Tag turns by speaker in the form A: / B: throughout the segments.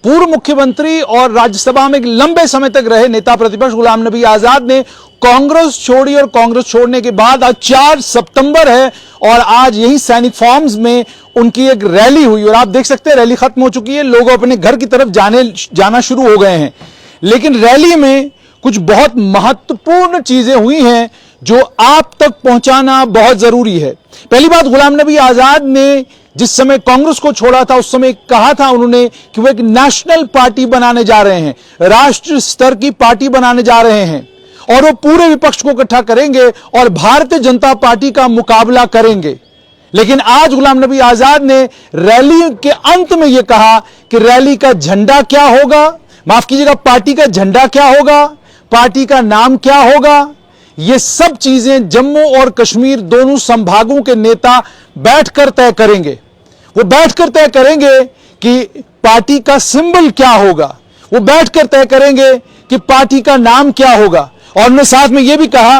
A: पूर्व मुख्यमंत्री और राज्यसभा में लंबे समय तक रहे नेता प्रतिपक्ष गुलाम नबी आजाद ने कांग्रेस छोड़ी और कांग्रेस छोड़ने के बाद आज 4 सितंबर है और आज यही सैनिक फार्म्स में उनकी एक रैली हुई और आप देख सकते हैं रैली खत्म हो चुकी है, लोग अपने घर की तरफ जाना शुरू हो गए हैं। लेकिन रैली में कुछ बहुत महत्वपूर्ण चीजें हुई हैं जो आप तक पहुंचाना बहुत जरूरी है। पहली बात, गुलाम नबी आजाद ने जिस समय कांग्रेस को छोड़ा था उस समय कहा था उन्होंने कि वो एक नेशनल पार्टी बनाने जा रहे हैं, राष्ट्रीय स्तर की पार्टी बनाने जा रहे हैं और वो पूरे विपक्ष को इकट्ठा करेंगे और भारतीय जनता पार्टी का मुकाबला करेंगे। लेकिन आज गुलाम नबी आजाद ने रैली के अंत में यह कहा कि रैली का झंडा क्या होगा, माफ कीजिएगा, पार्टी का झंडा क्या होगा, पार्टी का नाम क्या होगा, ये सब चीजें जम्मू और कश्मीर दोनों संभागों के नेता बैठकर तय करेंगे। वो बैठकर तय करेंगे कि पार्टी का सिंबल क्या होगा, वो बैठकर तय करेंगे कि पार्टी का नाम क्या होगा। और उन्होंने साथ में यह भी कहा,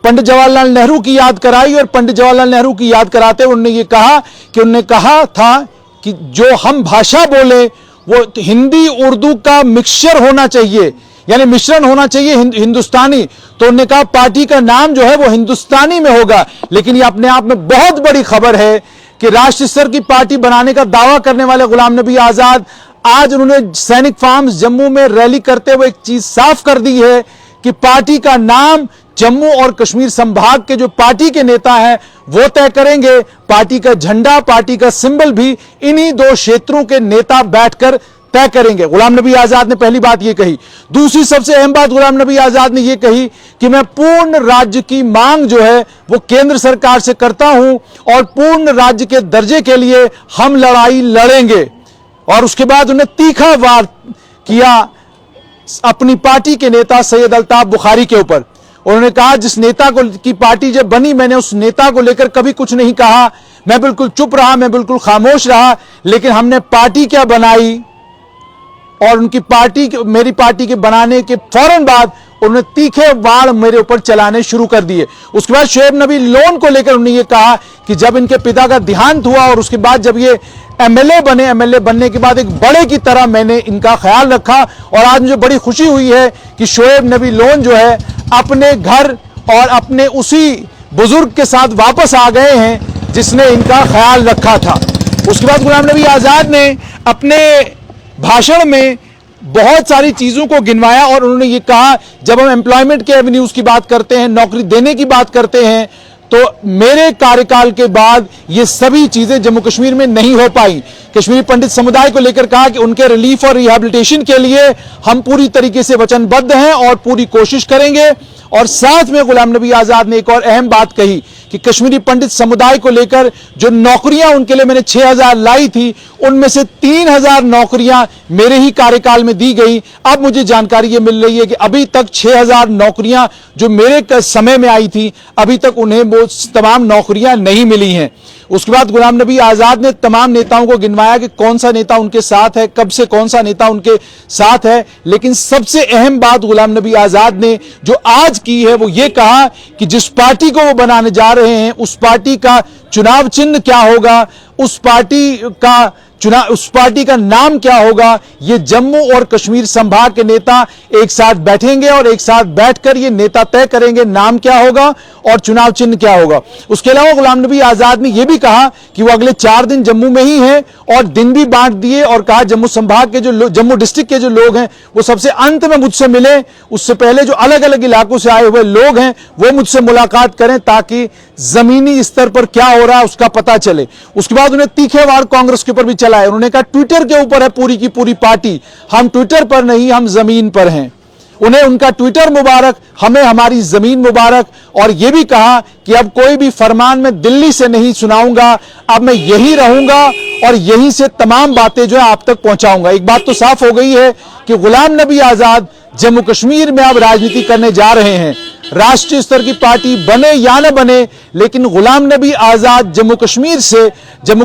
A: पंडित जवाहरलाल नेहरू की याद कराई और पंडित जवाहरलाल नेहरू की याद कराते उन्होंने ये कहा कि उन्होंने कहा था कि जो हम भाषा बोले वो हिंदी उर्दू का मिक्सचर होना चाहिए, यानी मिश्रण होना चाहिए हिंदुस्तानी। तो उन्होंने कहा पार्टी का नाम जो है वो हिंदुस्तानी में होगा। लेकिन ये अपने आप में बहुत बड़ी खबर है कि राष्ट्रीय स्तर की पार्टी बनाने का दावा करने वाले गुलाम नबी आजाद आज उन्होंने सैनिक फार्म्स जम्मू में रैली करते हुए एक चीज साफ कर दी है कि पार्टी का नाम जम्मू और कश्मीर संभाग के जो पार्टी के नेता हैं वो तय करेंगे, पार्टी का झंडा, पार्टी का सिंबल भी इन्हीं 2 क्षेत्रों के नेता बैठकर तय करेंगे। गुलाम नबी आजाद ने पहली बात यह कही। दूसरी सबसे अहम बात गुलाम नबी आजाद ने यह कही कि मैं पूर्ण राज्य की मांग जो है वो केंद्र सरकार से करता हूं और पूर्ण राज्य के दर्जे के लिए हम लड़ाई लड़ेंगे। और उसके बाद उन्हें तीखा वार किया अपनी पार्टी के नेता सैयद अल्ताफ बुखारी के ऊपर। उन्होंने कहा जिस नेता को की पार्टी जब बनी मैंने उस नेता को लेकर कभी कुछ नहीं कहा, मैं बिल्कुल चुप रहा, मैं बिल्कुल खामोश रहा, लेकिन हमने पार्टी क्या बनाई और उनकी पार्टी, मेरी पार्टी के बनाने के फौरन बाद उन्होंने तीखे वार मेरे ऊपर चलाने शुरू कर दिए। उसके बाद शोएब नबी लोन को लेकर उन्होंने ये कहा कि जब इनके पिता का देहांत हुआ और उसके बाद जब ये एमएलए बने, एमएलए बनने के बाद एक बड़े की तरह मैंने इनका ख्याल रखा और आज मुझे बड़ी खुशी हुई है कि शोएब नबी लोन जो है अपने घर और अपने उसी बुजुर्ग के साथ वापस आ गए हैं जिसने इनका ख्याल रखा था। उसके बाद गुलाम नबी आजाद ने अपने भाषण में बहुत सारी चीजों को गिनवाया और उन्होंने ये कहा जब हम एम्प्लॉयमेंट के एवेन्यूज की बात करते हैं, नौकरी देने की बात करते हैं, तो मेरे कार्यकाल के बाद ये सभी चीजें जम्मू कश्मीर में नहीं हो पाई। कश्मीरी पंडित समुदाय को लेकर कहा कि उनके रिलीफ और रिहैबिलिटेशन के लिए हम पूरी तरीके से वचनबद्ध हैं और पूरी कोशिश करेंगे। और साथ में गुलाम नबी आजाद ने एक और अहम बात कही कि कश्मीरी पंडित समुदाय को लेकर जो नौकरियां उनके लिए मैंने 6000 लाई थी उनमें से 3000 नौकरियां मेरे ही कार्यकाल में दी गई। अब मुझे जानकारी ये मिल रही है कि अभी तक 6000 नौकरियां जो मेरे समय में आई थी अभी तक उन्हें वो तमाम नौकरियां नहीं मिली हैं। उसके बाद गुलाम नबी आजाद ने तमाम नेताओं को गिनवाया कि कौन सा नेता उनके साथ है, कब से कौन सा नेता उनके साथ है। लेकिन सबसे अहम बात गुलाम नबी आजाद ने जो आज की है वो ये कहा कि जिस पार्टी को वो बनाने जा रहे हैं उस पार्टी का चुनाव चिन्ह क्या होगा, उस पार्टी का नाम क्या होगा, ये जम्मू और कश्मीर संभाग के नेता एक साथ बैठेंगे और एक साथ बैठकर ये नेता तय करेंगे नाम क्या होगा और चुनाव चिन्ह क्या होगा। उसके अलावा गुलाम नबी आजाद ने यह भी कहा कि वो अगले 4 दिन जम्मू में ही हैं और दिन भी बांट दिए और कहा जम्मू संभाग के जो जम्मू डिस्ट्रिक्ट के जो लोग हैं वो सबसे अंत में मुझसे मिले, उससे पहले जो अलग अलग इलाकों से आए हुए लोग हैं वो मुझसे मुलाकात करें ताकि जमीनी स्तर पर क्या हो रहा है उसका पता चले। उसके बाद उन्हें तीखे वार कांग्रेस के ऊपर भी चला है। उन्होंने कहा ट्विटर के ऊपर है पूरी की पूरी पार्टी, हम ट्विटर पर नहीं, हम जमीन पर हैं। उन्हें उनका ट्विटर मुबारक, हमें हमारी जमीन मुबारक। और यह भी कहा कि अब कोई भी फरमान मैं दिल्ली से नहीं सुनाऊंगा, अब मैं यही रहूंगा और यहीं से तमाम बातें जो है आप तक पहुंचाऊंगा। एक बात तो साफ हो गई है कि गुलाम नबी आजाद जम्मू कश्मीर में अब राजनीति करने जा रहे हैं। राष्ट्रीय स्तर की पार्टी बने या न बने, लेकिन गुलाम नबी आजाद जम्मू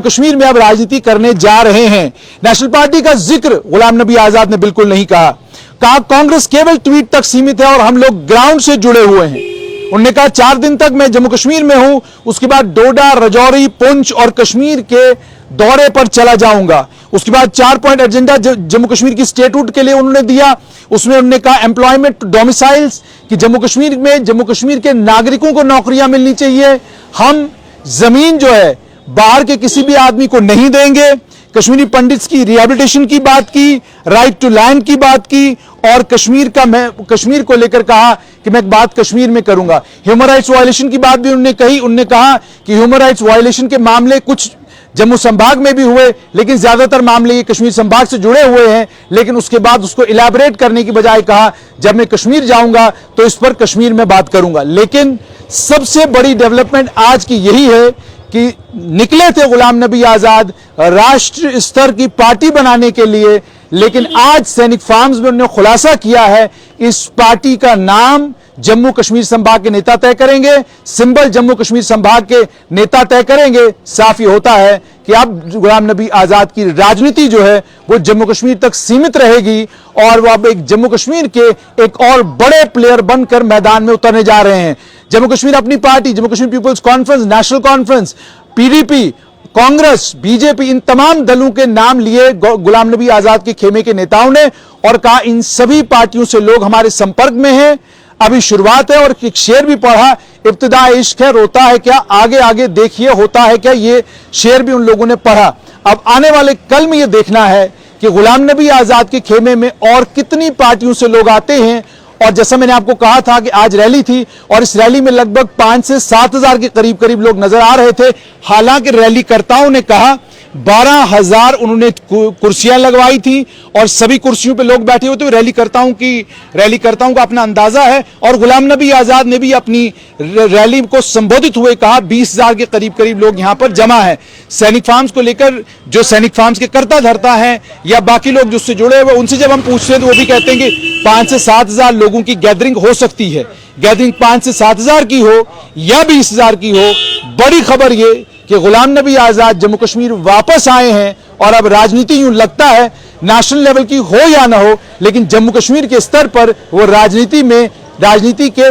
A: कश्मीर में अब राजनीति करने जा रहे हैं। नेशनल पार्टी का जिक्र गुलाम नबी आजाद ने बिल्कुल नहीं कहा कांग्रेस केवल ट्वीट तक सीमित है और हम लोग ग्राउंड से जुड़े हुए हैं। उन्होंने कहा 4 दिन तक मैं जम्मू कश्मीर में हूं, उसके बाद डोडा, राजौरी, पुंछ और कश्मीर के दौरे पर चला जाऊंगा। उसके बाद 4 पॉइंट एजेंडा जम्मू कश्मीर की स्टेटहुड के लिए उन्होंने दिया। उसमें उन्होंने कहा एम्प्लॉयमेंट डोमिसाइल्स, कि जम्मू कश्मीर में जम्मू कश्मीर के नागरिकों को नौकरियां मिलनी चाहिए। हम जमीन जो है बाहर के किसी भी आदमी को नहीं देंगे। कश्मीरी पंडित्स की रिहेबिलिटेशन की बात की, राइट टू लैंड की बात की, और कश्मीर को लेकर कहा कि मैं एक बात कश्मीर में करूंगा। ह्यूमन राइट्स वायलेशन की बात भी उन्होंने कही। उन्होंने कहा कि ह्यूमन राइट्स वायलेशन के मामले कुछ जम्मू संभाग में भी हुए, लेकिन ज्यादातर मामले ये कश्मीर संभाग से जुड़े हुए हैं। लेकिन उसके बाद उसको इलैबोरेट करने की बजाय कहा जब मैं कश्मीर जाऊंगा तो इस पर कश्मीर में बात करूंगा। लेकिन सबसे बड़ी डेवलपमेंट आज की यही है कि निकले थे गुलाम नबी आजाद राष्ट्र स्तर की पार्टी बनाने के लिए, लेकिन आज सैनिक फार्म्स में उन्होंने खुलासा किया है इस पार्टी का नाम जम्मू कश्मीर संभाग के नेता तय करेंगे, सिंबल जम्मू कश्मीर संभाग के नेता तय करेंगे। साफ ये होता है कि अब गुलाम नबी आजाद की राजनीति जो है वो जम्मू कश्मीर तक सीमित रहेगी और वो अब एक जम्मू कश्मीर के एक और बड़े प्लेयर बनकर मैदान में उतरने जा रहे हैं। Jammu Kashmir Apni party, Jammu Kashmir People's Conference, National Conference, PDP, Congress, BJP, इन तमाम दलों के नाम लिए गुलाम नबी आजाद के खेमे के नेताओं ने और कहा इन सभी पार्टियों से लोग हमारे संपर्क में हैं। अभी शुरुआत है। और एक शेर भी पढ़ा, इब्तिदा इश्क है रोता है क्या, आगे आगे देखिए होता है क्या। ये शेर भी उन लोगों ने पढ़ा। अब आने वाले कल में ये देखना है कि गुलाम नबी आजाद के खेमे में और कितनी पार्टियों से लोग आते हैं। और जैसा मैंने आपको कहा था कि आज रैली थी और इस रैली में लगभग 5 से 7 हजार के करीब करीब लोग नजर आ रहे थे। हालांकि रैलीकर्ताओं ने कहा 12,000 उन्होंने कुर्सियां लगवाई थी और सभी कुर्सियों पे लोग बैठे हुए थे। रैलीकर्ताओं का अपना अंदाजा है। और गुलाम नबी आजाद ने भी अपनी रैली को संबोधित हुए कहा 20,000 के करीब करीब लोग यहां पर जमा है। सैनिक फार्म्स को लेकर जो सैनिक फार्म्स के कर्ता धर्ता हैं या बाकी लोग जिससे जुड़े हुए उनसे जब हम पूछते हैं तो वो भी कहते हैं कि 5 से 7 हजार लोगों की गैदरिंग हो सकती है। गैदरिंग 5 से 7 हजार की हो या 20,000 की हो, बड़ी खबर ये कि गुलाम नबी आजाद जम्मू कश्मीर वापस आए हैं और अब राजनीति यूं लगता है नेशनल लेवल की हो या ना हो, लेकिन जम्मू कश्मीर के स्तर पर वो राजनीति के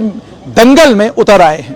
A: दंगल में उतर आए हैं।